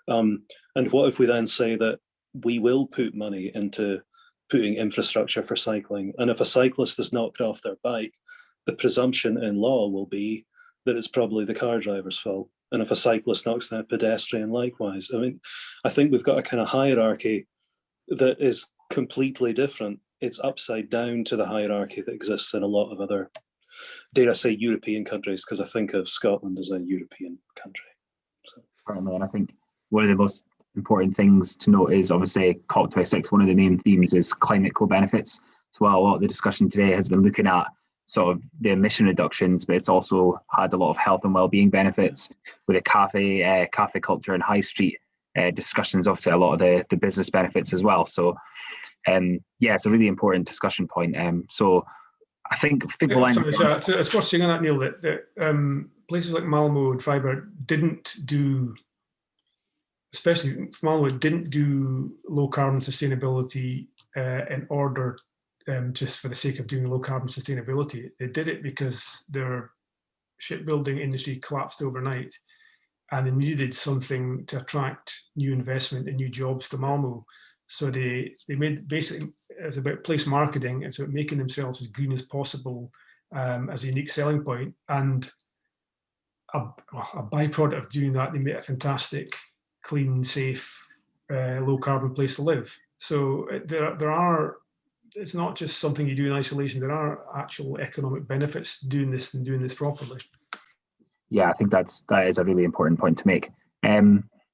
And what if we then say that we will put money into putting infrastructure for cycling, and if a cyclist is knocked off their bike, the presumption in law will be that it's probably the car driver's fault. And if a cyclist knocks down a pedestrian, likewise. I mean, I think we've got a kind of hierarchy that is completely different. It's upside down to the hierarchy that exists in a lot of other, dare I say, European countries, because I think of Scotland as a European country. So. And I think one of the most important things to note is obviously COP26, one of the main themes is climate co-benefits. So while a lot of the discussion today has been looking at sort of the emission reductions, but it's also had a lot of health and well-being benefits with a cafe culture and high street discussions of a lot of the business benefits as well. So yeah, it's a really important discussion point. So I think we'll end. It's worth saying on that, Neil, that places like Malmo and Freiburg didn't do, especially Malmo, didn't do low carbon sustainability in order just for the sake of doing low carbon sustainability. They did it because their shipbuilding industry collapsed overnight, and they needed something to attract new investment and new jobs to Malmo. So they made, basically, it's about place marketing. It's about making themselves as green as possible as a unique selling point. And a byproduct of doing that, they made a fantastic, clean, safe, low carbon place to live. So there are, it's not just something you do in isolation. There are actual economic benefits to doing this and doing this properly. Yeah, I think that is a really important point to make.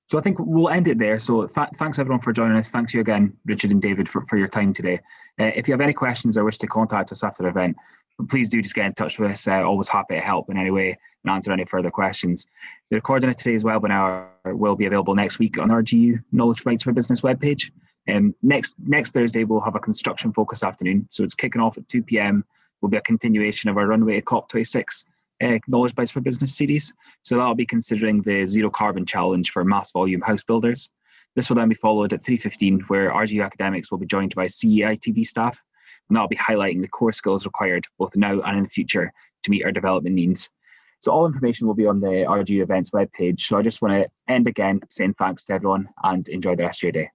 So I think we'll end it there. So thanks everyone for joining us. Thanks you again, Richard and David, for your time today. If you have any questions or wish to contact us after the event, please do just get in touch with us. Always happy to help in any way and answer any further questions. The recording of today's webinar will be available next week on our RGU Knowledge Rights for Business webpage. Next Thursday, we'll have a construction focused afternoon. So it's kicking off at 2 p.m. Will be a continuation of our Runway COP26 Knowledge Bites for Business series. So that'll be considering the zero carbon challenge for mass volume house builders. This will then be followed at 3:15, where RGU academics will be joined by CEITB staff, and that'll be highlighting the core skills required both now and in the future to meet our development needs. So all information will be on the RGU events webpage. So I just want to end again saying thanks to everyone and enjoy the rest of your day.